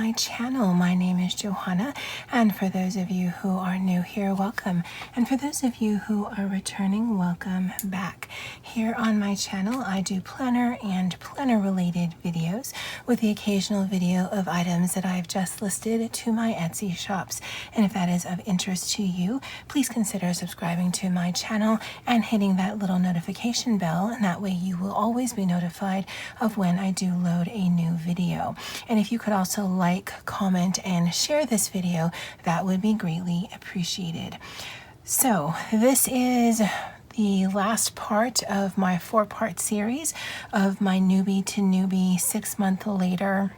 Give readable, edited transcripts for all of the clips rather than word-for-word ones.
my channel. My name is Johanna, and for those of you who are new here, welcome. And for those of you who are returning, welcome back. Here on my channel, I do planner and planner related videos with the occasional video of items that I've just listed to my Etsy shops. And if that is of interest to you, please consider subscribing to my channel and hitting that little notification bell, and that way you will always be notified of when I do load a new video. And if you could also like, comment, and share this video, that would be greatly appreciated. So this is the last part of my 4-part series of my Newbie to Newbie 6 month later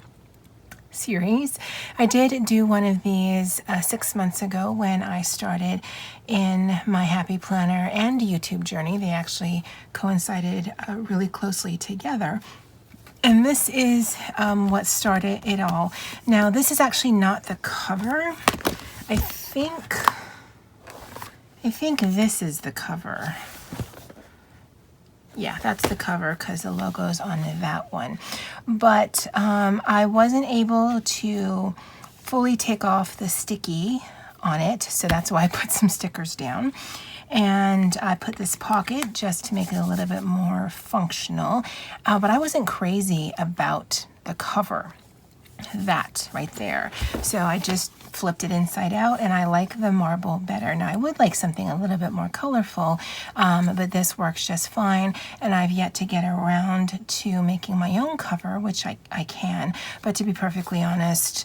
series. I did do one of these 6 months ago when I started in my Happy Planner and YouTube journey. They actually coincided really closely together. And this is what started it all. Now, this is actually not the cover. I think this is the cover. Yeah, that's the cover because the logo's on that one. But I wasn't able to fully take off the sticky on it, so that's why I put some stickers down. And I put this pocket just to make it a little bit more functional. But I wasn't crazy about the cover, that right there. So I just flipped it inside out, and I like the marble better. Now I would like something a little bit more colorful, but this works just fine. And I've yet to get around to making my own cover, which I can. But to be perfectly honest,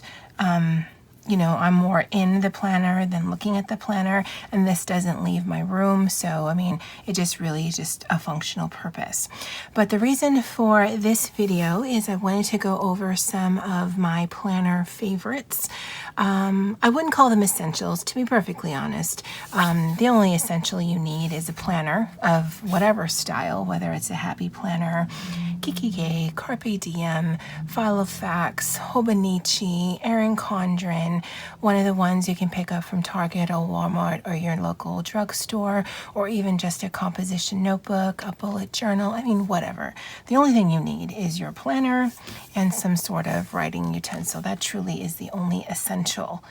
you know, I'm more in the planner than looking at the planner, and this doesn't leave my room. So, I mean, it just really is just a functional purpose. But the reason for this video is I wanted to go over some of my planner favorites. I wouldn't call them essentials, to be perfectly honest. The only essential you need is a planner of whatever style, whether it's a Happy Planner, Kikige, Carpe Diem, Filofax, Hobonichi, Erin Condren, one of the ones you can pick up from Target or Walmart or your local drugstore, or even just a composition notebook, a bullet journal, I mean, whatever. The only thing you need is your planner and some sort of writing utensil. That truly is the only essential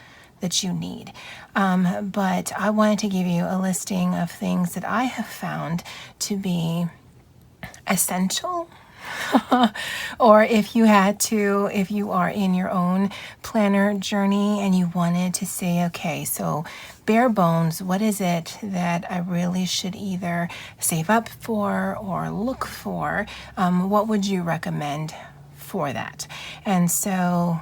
that you need. But I wanted to give you a listing of things that I have found to be essential. Or if you are in your own planner journey and you wanted to say, okay, so bare bones, what is it that I really should either save up for or look for? What would you recommend for that? And so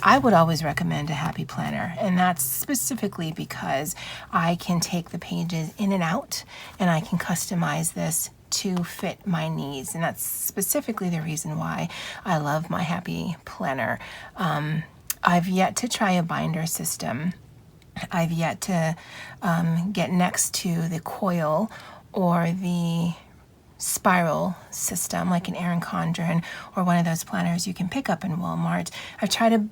I would always recommend a Happy Planner, and that's specifically because I can take the pages in and out, and I can customize this to fit my needs. And that's specifically the reason why I love my Happy Planner. I've yet to try a binder system. I've yet to get next to the coil or the spiral system like an Erin Condren or one of those planners you can pick up in Walmart. I've tried a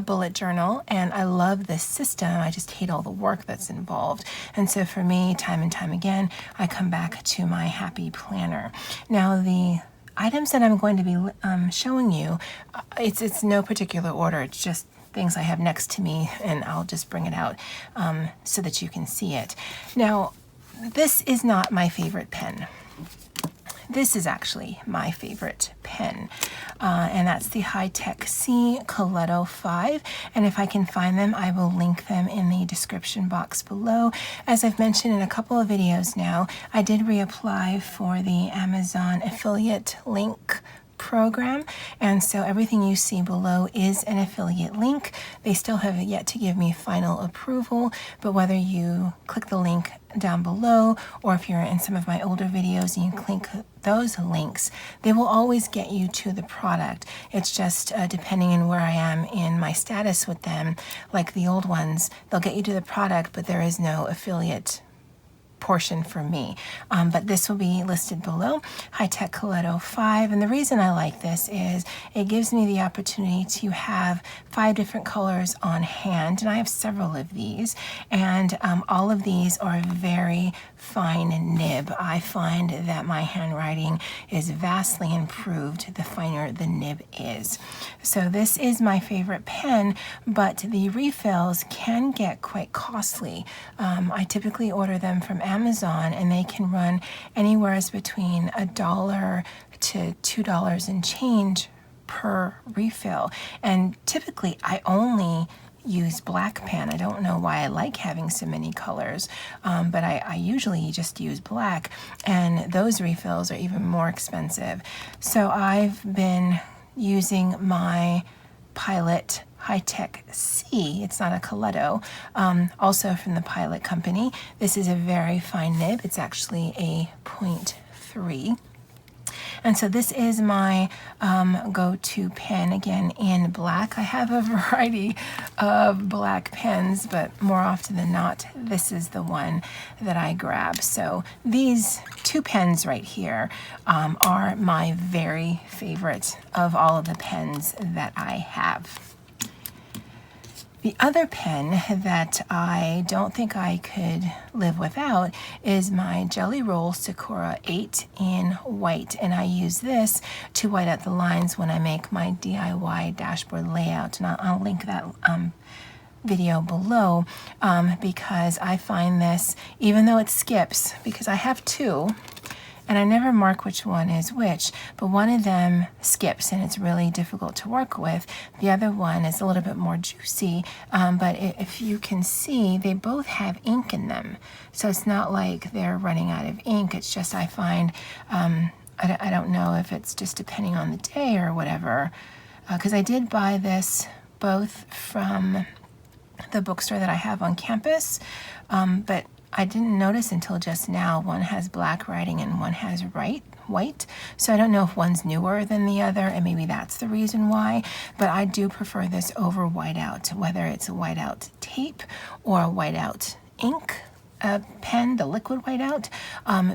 bullet journal, and I love this system. I just hate all the work that's involved. And so for me, time and time again, I come back to my Happy Planner. Now, the items that I'm going to be showing you, it's no particular order. It's just things I have next to me, and I'll just bring it out so that you can see it. Now, this is not my favorite pen. This is actually my favorite pen, and that's the High-Tech C Coletto 5, and if I can find them, I will link them in the description box below. As I've mentioned in a couple of videos now, I did reapply for the Amazon affiliate link program, and so everything you see below is an affiliate link. They still have yet to give me final approval, but whether you click the link down below or if you're in some of my older videos and you click those links, they will always get you to the product. It's just depending on where I am in my status with them. Like the old ones, they'll get you to the product, but there is no affiliate portion for me. But this will be listed below, High-Tech Coletto 5. And the reason I like this is it gives me the opportunity to have 5 different colors on hand. And I have several of these. And all of these are very fine nib. I find that my handwriting is vastly improved the finer the nib is. So this is my favorite pen, but the refills can get quite costly. I typically order them from Amazon, and they can run anywhere between $1 to $2 and change per refill. And typically I only use black pen. I don't know why I like having so many colors, but I usually just use black, and those refills are even more expensive. So I've been using my Pilot High-Tech C. It's not a Coletto, also from the Pilot company. This is a very fine nib. It's actually a 0.3. And so this is my go-to pen, again, in black. I have a variety of black pens, but more often than not, this is the one that I grab. So these 2 pens right here are my very favorite of all of the pens that I have. The other pen that I don't think I could live without is my Jelly Roll Sakura 8 in white, and I use this to white out the lines when I make my DIY dashboard layout, and I'll link that video below because I find this, even though it skips, because I have 2, and I never mark which one is which, but one of them skips and it's really difficult to work with. The other one is a little bit more juicy, but if you can see, they both have ink in them. So it's not like they're running out of ink. It's just I find, I don't know if it's just depending on the day or whatever, because I did buy this both from the bookstore that I have on campus, but I didn't notice until just now one has black writing and one has white. So I don't know if one's newer than the other, and maybe that's the reason why, but I do prefer this over whiteout, whether it's a whiteout tape or a whiteout ink pen, the liquid whiteout,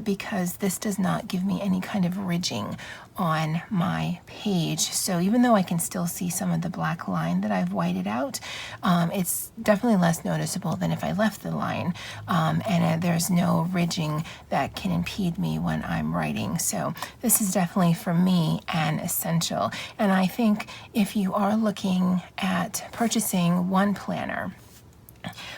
because this does not give me any kind of ridging on my page. So even though I can still see some of the black line that I've whited out, it's definitely less noticeable than if I left the line, and there's no ridging that can impede me when I'm writing. So this is definitely for me an essential. And I think if you are looking at purchasing one planner,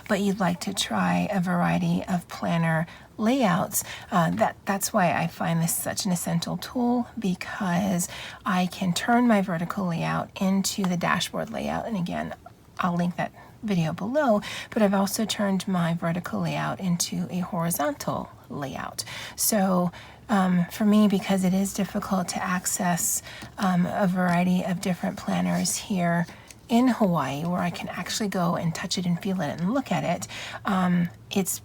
but you'd like to try a variety of planner layouts, that's why I find this such an essential tool, because I can turn my vertical layout into the dashboard layout. And again, I'll link that video below, but I've also turned my vertical layout into a horizontal layout. So for me, because it is difficult to access a variety of different planners here in Hawaii, where I can actually go and touch it and feel it and look at it, it's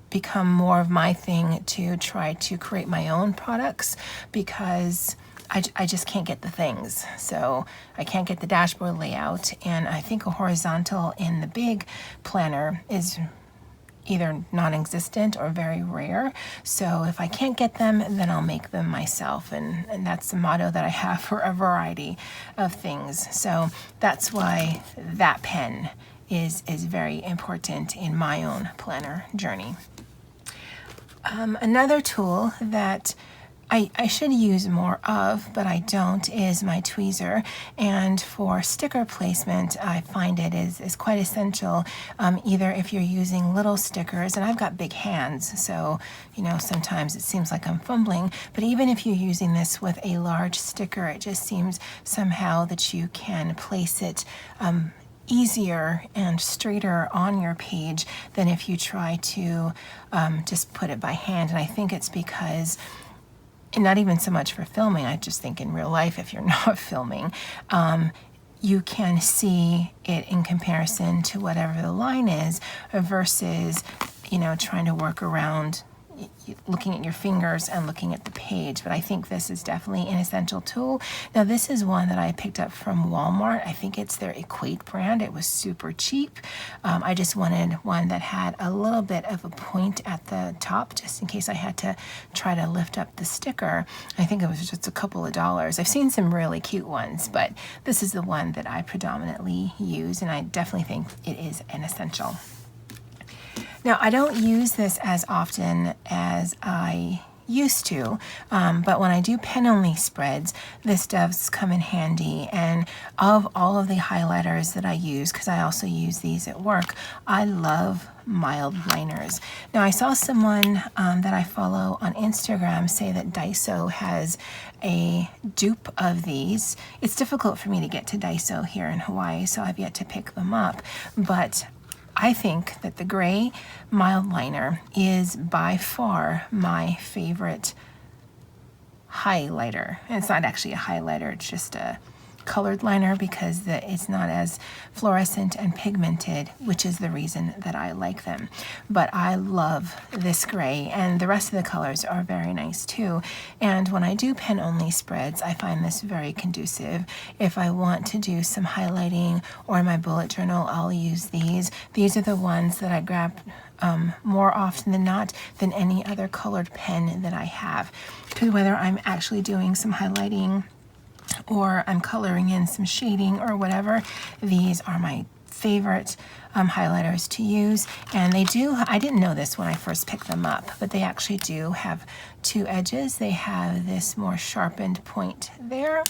become more of my thing to try to create my own products, because I just can't get the things. So I can't get the dashboard layout, and I think a horizontal in the big planner is either non-existent or very rare. So if I can't get them, then I'll make them myself. And that's the motto that I have for a variety of things. So that's why that pen is very important in my own planner journey. Another tool that I should use more of, but I don't, is my tweezer. And for sticker placement, I find it is quite essential, either if you're using little stickers, and I've got big hands, so sometimes it seems like I'm fumbling, but even if you're using this with a large sticker, it just seems somehow that you can place it easier and straighter on your page than if you try to just put it by hand. And I think it's because, and not even so much for filming, I just think in real life, if you're not filming, you can see it in comparison to whatever the line is, versus, trying to work around, looking at your fingers and looking at the page, but I think this is definitely an essential tool. Now this is one that I picked up from Walmart. I think it's their Equate brand. It was super cheap. I just wanted one that had a little bit of a point at the top, just in case I had to try to lift up the sticker. I think it was just a couple of dollars. I've seen some really cute ones, but this is the one that I predominantly use, and I definitely think it is an essential. Now, I don't use this as often as I used to, but when I do pen-only spreads, this does come in handy. And of all of the highlighters that I use, because I also use these at work, I love mild liners. Now, I saw someone that I follow on Instagram say that Daiso has a dupe of these. It's difficult for me to get to Daiso here in Hawaii, so I've yet to pick them up, but I think that the gray mild liner is by far my favorite highlighter. And it's not actually a highlighter, it's just a colored liner because it's not as fluorescent and pigmented, which is the reason that I like them. But I love this gray, and the rest of the colors are very nice too. And when I do pen-only spreads, I find this very conducive. If I want to do some highlighting or in my bullet journal, I'll use these. These are the ones that I grab more often than not than any other colored pen that I have. Because whether I'm actually doing some highlighting or I'm coloring in some shading or whatever, these are my favorite highlighters to use. And they do, I didn't know this when I first picked them up, but they actually do have two edges. They have this more sharpened point there,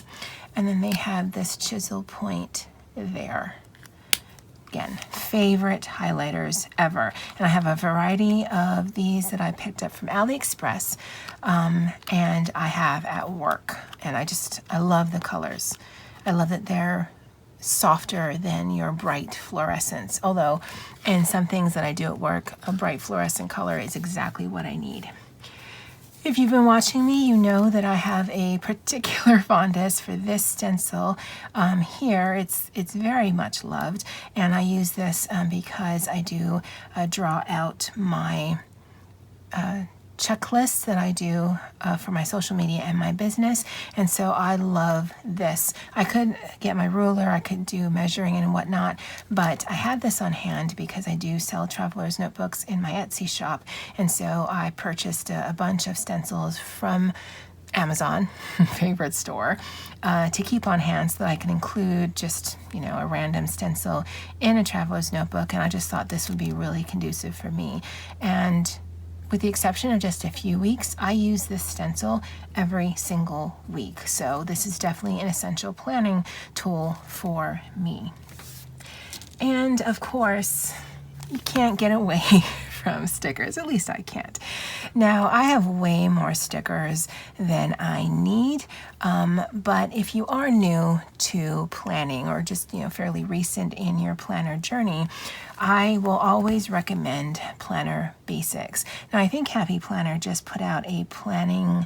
and then they have this chisel point there. Again, favorite highlighters ever. And I have a variety of these that I picked up from AliExpress, and I have at work. And I love the colors. I love that they're softer than your bright fluorescents. Although in some things that I do at work, a bright fluorescent color is exactly what I need. If you've been watching me, you know that I have a particular fondness for this stencil here. It's very much loved, and I use this because I do draw out my checklists that I do for my social media and my business, and so I love this. I could get my ruler, I could do measuring and whatnot, but I had this on hand because I do sell traveler's notebooks in my Etsy shop, and so I purchased a bunch of stencils from Amazon, favorite store, to keep on hand so that I can include just, a random stencil in a traveler's notebook, and I just thought this would be really conducive for me. And with the exception of just a few weeks, I use this stencil every single week. So this is definitely an essential planning tool for me. And of course, you can't get away from stickers. At least I can't. Now, I have way more stickers than I need, but if you are new to planning or just, fairly recent in your planner journey, I will always recommend Planner Basics. Now, I think Happy Planner just put out a planning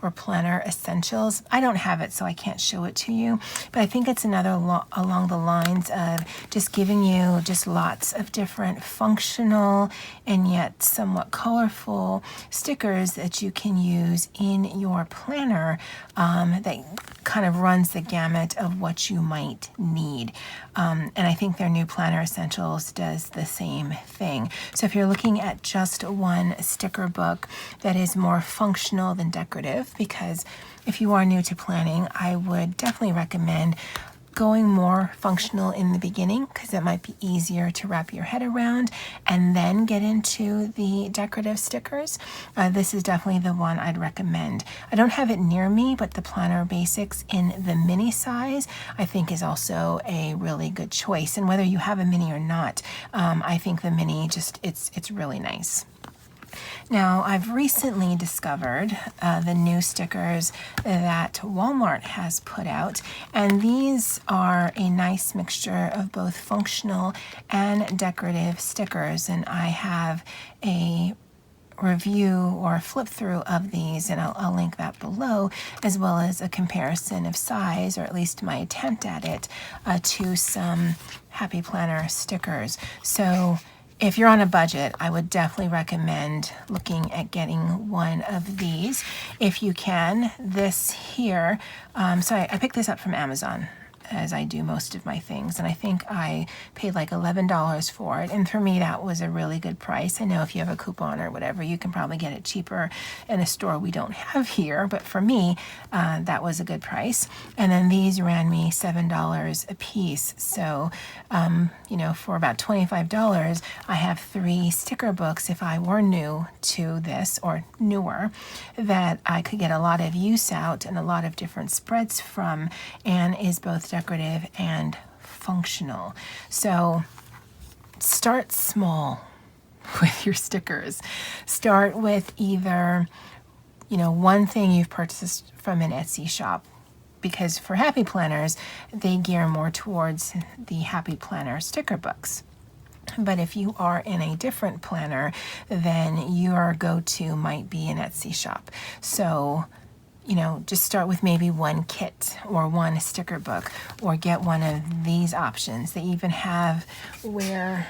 or planner essentials. I don't have it, so I can't show it to you, but I think it's another along the lines of just giving you just lots of different functional and yet somewhat colorful stickers that you can use in your planner that kind of runs the gamut of what you might need. And I think their new Planner Essentials does the same thing. So if you're looking at just one sticker book that is more functional than decorative, because if you are new to planning, I would definitely recommend going more functional in the beginning because it might be easier to wrap your head around and then get into the decorative stickers. This is definitely the one I'd recommend. I don't have it near me, but the Planner Basics in the mini size I think is also a really good choice. And whether you have a mini or not, I think the mini it's really nice. Now, I've recently discovered the new stickers that Walmart has put out, and these are a nice mixture of both functional and decorative stickers, and I have a review or flip through of these, and I'll link that below, as well as a comparison of size, or at least my attempt at it, to some Happy Planner stickers. So if you're on a budget, I would definitely recommend looking at getting one of these if you can. This here, so I picked this up from Amazon, as I do most of my things, and I think I paid like $11 for it, and for me that was a really good price. I know if you have a coupon or whatever, you can probably get it cheaper in a store we don't have here, but for me that was a good price. And then these ran me $7 a piece, so you know, for about $25 I have 3 sticker books if I were new to this or newer, that I could get a lot of use out and a lot of different spreads from, and is both decorative and functional. So start small with your stickers. Start with either, you know, one thing you've purchased from an Etsy shop, because for Happy Planners, they gear more towards the Happy Planner sticker books. But if you are in a different planner, then your go-to might be an Etsy shop. So, you know, just start with maybe one kit or one sticker book, or get one of these options. They even have where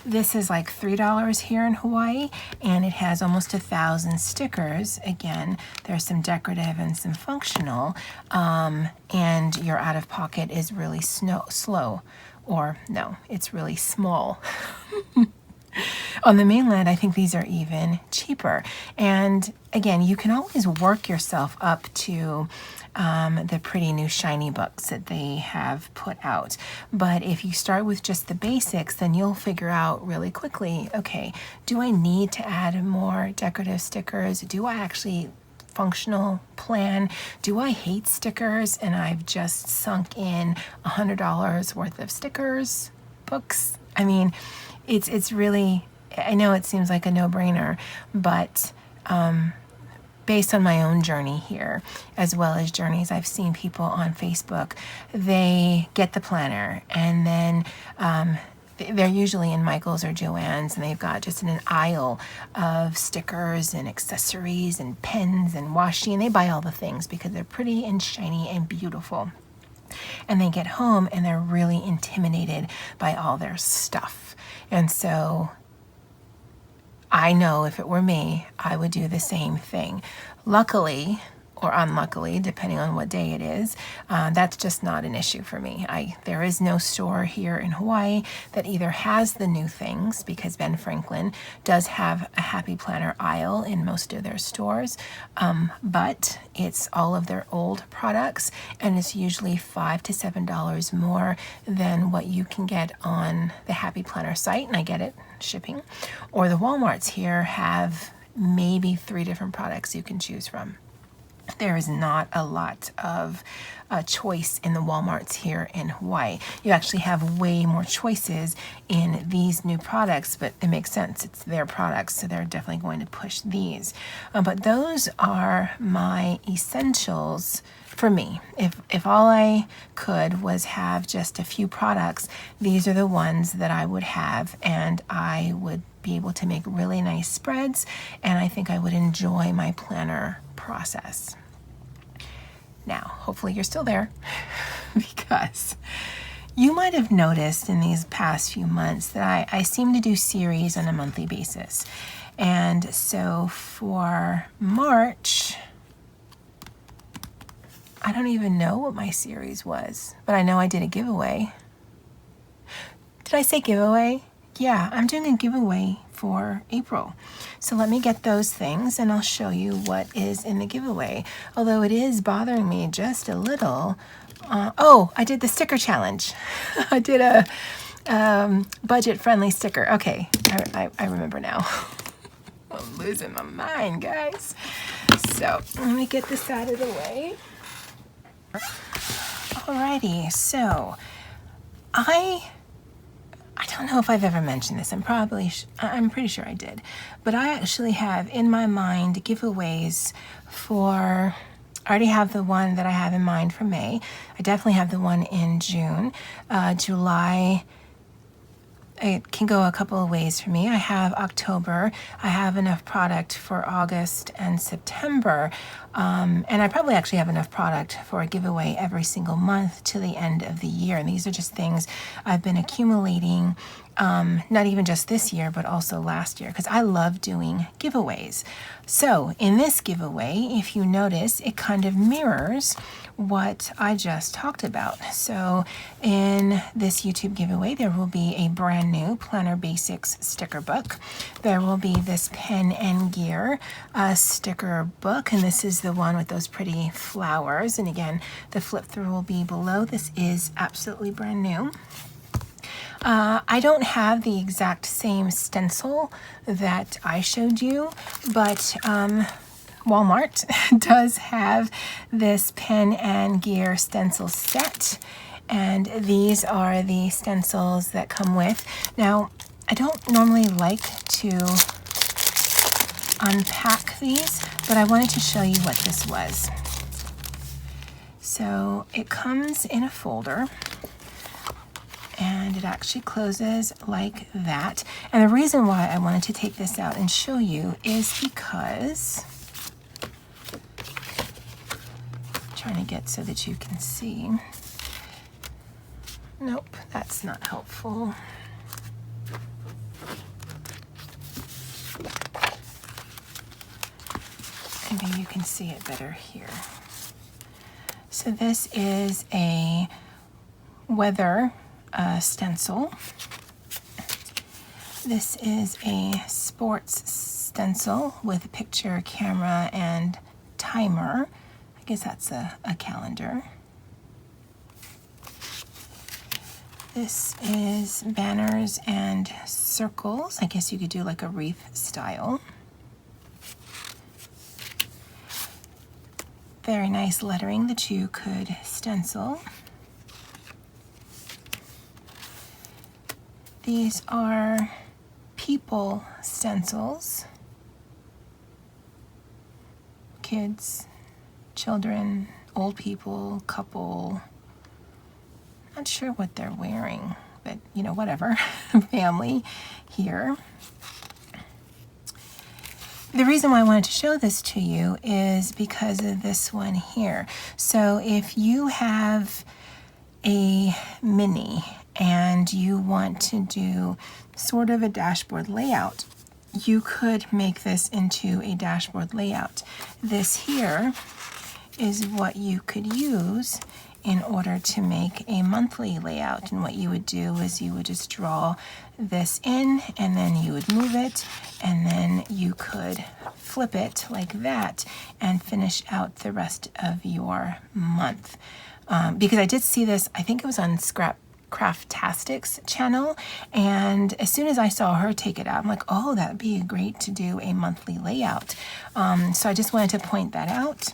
this is like $3 here in Hawaii, and it has almost 1,000 stickers. Again, there's some decorative and some functional, and your out of pocket is really slow, or no, it's really small. On the mainland, I think these are even cheaper. And again, you can always work yourself up to the pretty new shiny books that they have put out. But if you start with just the basics, then you'll figure out really quickly, okay, do I need to add more decorative stickers? Do I actually functional plan? Do I hate stickers and I've just sunk in $100 worth of stickers, books? I mean, it's really, I know it seems like a no-brainer, but based on my own journey here, as well as journeys I've seen people on Facebook, they get the planner, and then they're usually in Michael's or Joann's, and they've got just an aisle of stickers and accessories and pens and washi, and they buy all the things because they're pretty and shiny and beautiful. And they get home and they're really intimidated by all their stuff. And so I know if it were me, I would do the same thing. Luckily, or unluckily, depending on what day it is, that's just not an issue for me. There is no store here in Hawaii that either has the new things, because Ben Franklin does have a Happy Planner aisle in most of their stores, but it's all of their old products, and it's usually $5 to $7 more than what you can get on the Happy Planner site, and I get it, shipping. Or the Walmarts here have maybe 3 different products you can choose from. There is not a lot of choice in the Walmarts here in Hawaii. You actually have way more choices in these new products, but it makes sense. It's their products, so they're definitely going to push these. But those are my essentials for me. If all I could was have just a few products, these are the ones that I would have, and I would be able to make really nice spreads, and I think I would enjoy my planner process. Now, hopefully you're still there, because you might have noticed in these past few months that I seem to do series on a monthly basis. And so for March, I don't even know what my series was, but I know I did a giveaway. Did I say giveaway? Yeah, I'm doing a giveaway for April. So let me get those things and I'll show you what is in the giveaway. Although it is bothering me just a little. Oh, I did the sticker challenge. I did a budget-friendly sticker. Okay, I remember now. I'm losing my mind, guys. So let me get this out of the way. Alrighty, so I don't know if I've ever mentioned this. I'm pretty sure I did. But I actually have in my mind giveaways for, I already have the one that I have in mind for May. I definitely have the one in June. July, it can go a couple of ways for me. I have October, I have enough product for August and September, and I probably actually have enough product for a giveaway every single month to the end of the year. And these are just things I've been accumulating, not even just this year, but also last year, because I love doing giveaways. So in this giveaway, if you notice, it kind of mirrors what I just talked about. So in this YouTube giveaway, there will be a brand new Planner Basics sticker book. There will be this pen and gear sticker book, and this is the one with those pretty flowers. And again, the flip through will be below. This is absolutely brand new. I don't have the exact same stencil that I showed you, but Walmart does have this pen and gear stencil set, and these are the stencils that come with. Now, I don't normally like to unpack these, but I wanted to show you what this was. So it comes in a folder, and it actually closes like that. And the reason why I wanted to take this out and show you is because, I'm trying to get so that you can see. Nope, that's not helpful. Maybe you can see it better here. So this is a weather stencil. This is a sports stencil with a picture, camera, and timer. I guess that's a calendar. This is banners and circles. I guess you could do like a wreath style. Very nice lettering that you could stencil. These are people stencils. Kids, children, old people, couple. Not sure what they're wearing, but you know, whatever. Family here. The reason why I wanted to show this to you is because of this one here. So if you have a mini and you want to do sort of a dashboard layout, you could make this into a dashboard layout. This here is what you could use in order to make a monthly layout. And what you would do is you would just draw this in, and then you would move it, and then you could flip it like that and finish out the rest of your month. Because I did see this, I think it was on Craftastic's channel, and as soon as I saw her take it out, I'm like, oh, that would be great to do a monthly layout. So I just wanted to point that out.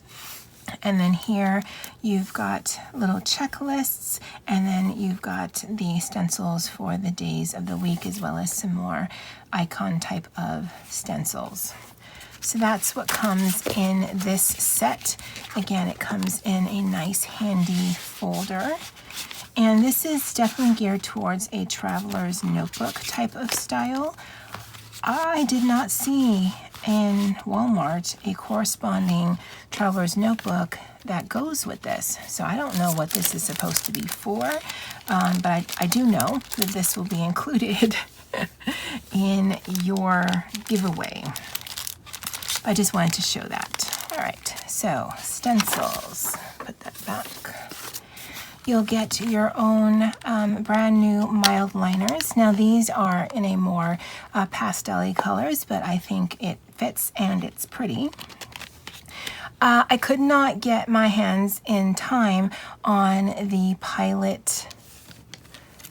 And then here you've got little checklists, and then you've got the stencils for the days of the week, as well as some more icon type of stencils. So that's what comes in this set. Again, it comes in a nice handy folder. And this is definitely geared towards a traveler's notebook type of style. I did not see in Walmart a corresponding traveler's notebook that goes with this. So I don't know what this is supposed to be for, but I do know that this will be included in your giveaway. I just wanted to show that. All right, so stencils, put that back. You'll get your own brand new mild liners. Now these are in a more pastel-y colors, but I think it fits and it's pretty. I could not get my hands in time on the Pilot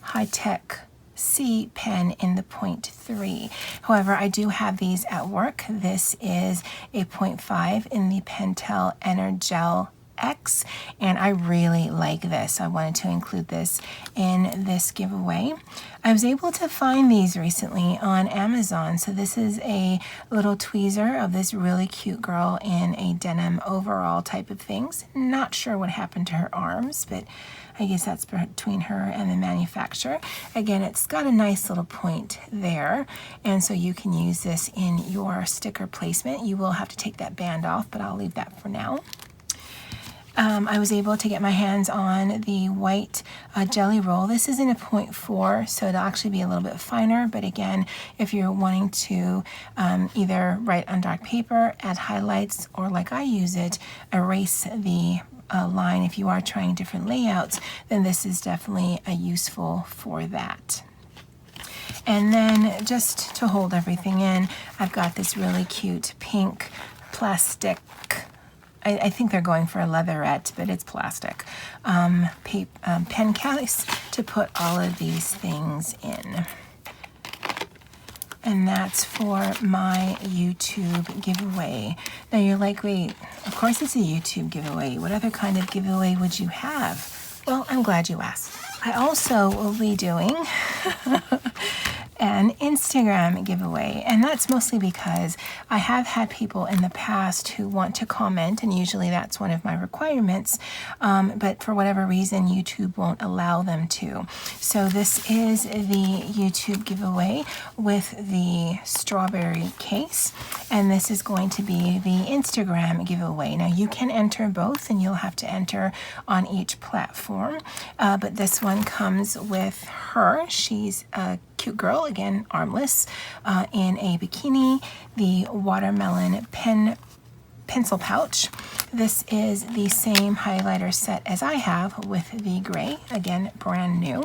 High-Tech C pen in the 0.3. However, I do have these at work. This is a 0.5 in the Pentel Energel X, and I really like this. I wanted to include this in this giveaway. I was able to find these recently on Amazon. So this is a little tweezer of this really cute girl in a denim overall type of things. Not sure what happened to her arms, but I guess that's between her and the manufacturer. Again, it's got a nice little point there, and so you can use this in your sticker placement. You will have to take that band off, but I'll leave that for now. I was able to get my hands on the white jelly roll. This is in a 0.4, so it'll actually be a little bit finer, but again, if you're wanting to either write on dark paper, add highlights, or like I use it, erase the line if you are trying different layouts, then this is definitely useful for that. And then just to hold everything in, I've got this really cute pink plastic, I think they're going for a leatherette, but it's plastic, pen case to put all of these things in. And that's for my YouTube giveaway. Now you're like, wait, of course it's a YouTube giveaway. What other kind of giveaway would you have? Well, I'm glad you asked. I also will be doing an Instagram giveaway, and that's mostly because I have had people in the past who want to comment, and usually that's one of my requirements, but for whatever reason YouTube won't allow them to. So this is the YouTube giveaway with the strawberry case, and this is going to be the Instagram giveaway. Now you can enter both, and you'll have to enter on each platform, but this one comes with her. She's a cute girl, again armless, in a bikini, the watermelon pencil pouch. This is the same highlighter set as I have with the gray, again brand new.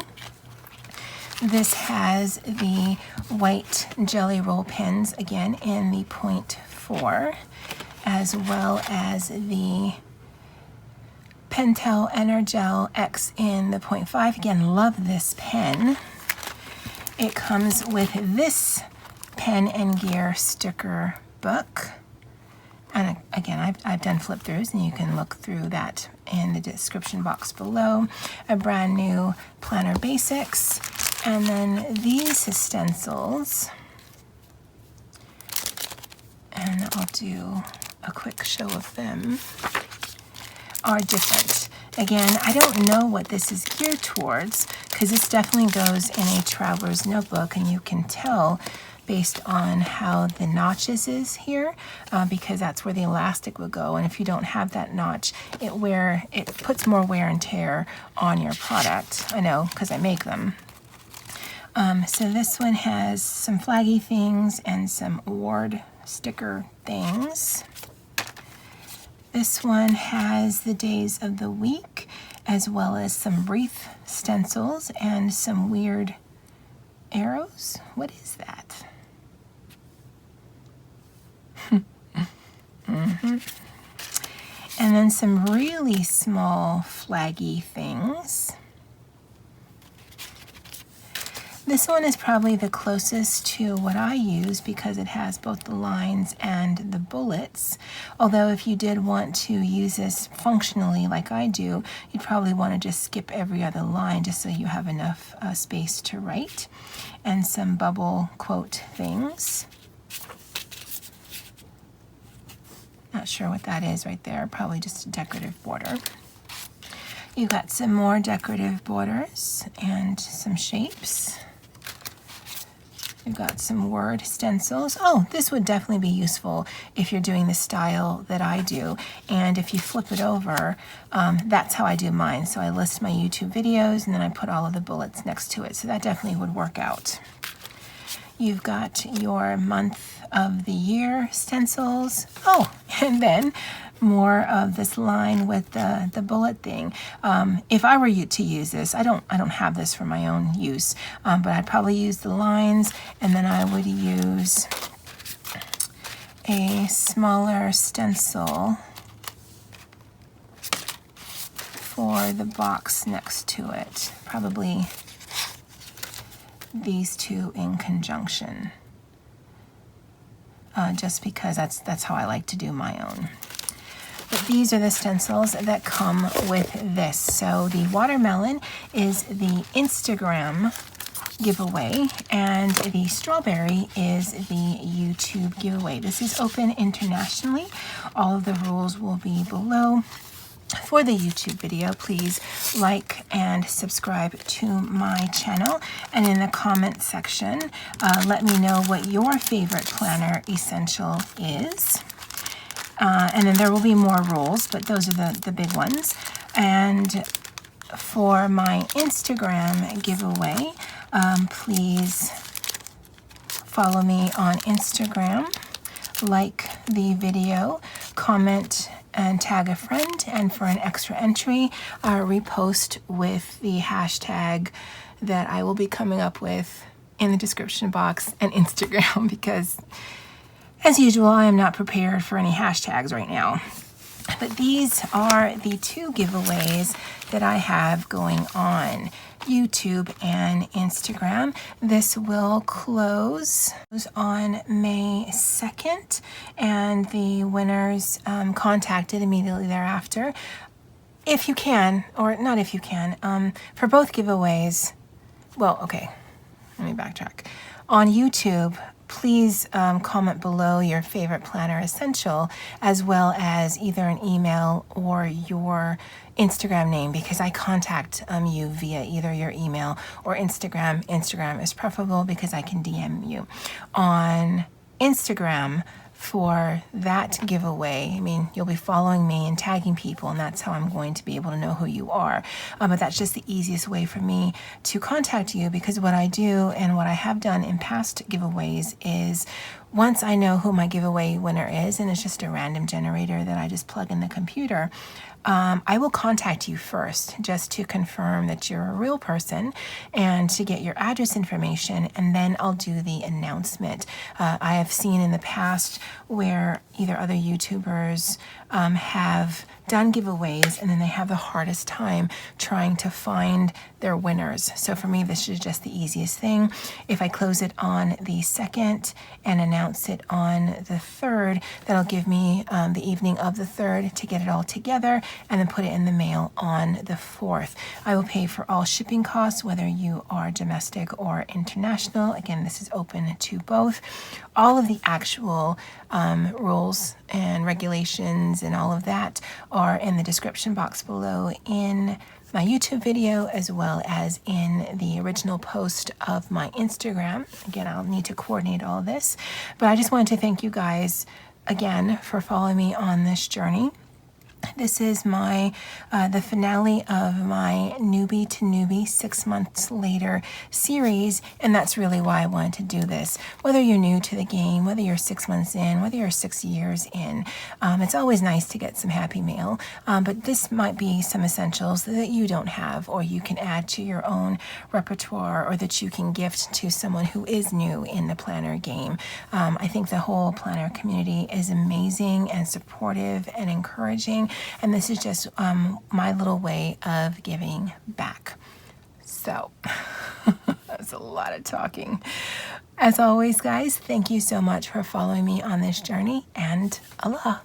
This has the white jelly roll pens, again in the 0.4, as well as the Pentel Energel X in the 0.5. Again, love this pen. It comes with this pen and gear sticker book. And again, I've done flip throughs, and you can look through that in the description box below. A brand new planner basics. And then these stencils. And I'll do a quick show of them. Are different. Again, I don't know what this is geared towards, because this definitely goes in a traveler's notebook, and you can tell based on how the notches is here, because that's where the elastic would go, and if you don't have that notch, it puts more wear and tear on your product. I know, because I make them. So this one has some flaggy things and some award sticker things. This one has the days of the week, as well as some wreath stencils and some weird arrows. What is that? And then some really small flaggy things. This one is probably the closest to what I use because it has both the lines and the bullets. Although if you did want to use this functionally like I do, you'd probably want to just skip every other line just so you have enough space to write. And some bubble quote things. Not sure what that is right there, probably just a decorative border. You've got some more decorative borders and some shapes. You've got some word stencils. Oh, this would definitely be useful if you're doing the style that I do. And if you flip it over, that's how I do mine. So I list my YouTube videos, and then I put all of the bullets next to it. So that definitely would work out. You've got your month of the year stencils. Oh, and then more of this line with the bullet thing. If I were you to use this, I don't have this for my own use, but I'd probably use the lines, and then I would use a smaller stencil for the box next to it. Probably these two in conjunction, just because that's how I like to do my own. But these are the stencils that come with this. So the watermelon is the Instagram giveaway, and the strawberry is the YouTube giveaway. This is open internationally. All of the rules will be below. For the YouTube video, please like and subscribe to my channel, and in the comment section let me know what your favorite planner essential is, and then there will be more rules, but those are the big ones. And for my Instagram giveaway, please follow me on Instagram, like the video, comment and tag a friend, and for an extra entry, repost with the hashtag that I will be coming up with in the description box and Instagram, because as usual, I am not prepared for any hashtags right now. But these are the two giveaways that I have going on YouTube and Instagram. This will close on May 2nd, and the winners contacted immediately thereafter. If you can, or not if you can, for both giveaways, well, okay, let me backtrack. On YouTube, please comment below your favorite planner essential, as well as either an email or your Instagram name, because I contact you via either your email or Instagram. Instagram is preferable because I can DM you. On Instagram, for that giveaway, I mean, you'll be following me and tagging people, and that's how I'm going to be able to know who you are. But that's just the easiest way for me to contact you, because what I do and what I have done in past giveaways is, once I know who my giveaway winner is, and it's just a random generator that I just plug in the computer, I will contact you first just to confirm that you're a real person and to get your address information, and then I'll do the announcement. I have seen in the past where either other YouTubers have done giveaways and then they have the hardest time trying to find their winners. So for me, this is just the easiest thing. If I close it on the 2nd and announce it on the 3rd, that'll give me the evening of the 3rd to get it all together and then put it in the mail on the 4th. I will pay for all shipping costs, whether you are domestic or international. Again, this is open to both. All of the actual rules and regulations and all of that are in the description box below in my YouTube video, as well as in the original post of my Instagram. Again, I'll need to coordinate all of this, but I just wanted to thank you guys again for following me on this journey. This is my the finale of my Newbie to Newbie 6 months later series, and that's really why I wanted to do this. Whether you're new to the game, whether you're 6 months in, whether you're 6 years in, it's always nice to get some happy mail, but this might be some essentials that you don't have, or you can add to your own repertoire, or that you can gift to someone who is new in the planner game. I think the whole planner community is amazing and supportive and encouraging, and this is just my little way of giving back. So that's a lot of talking. As always, guys, thank you so much for following me on this journey, and aloha.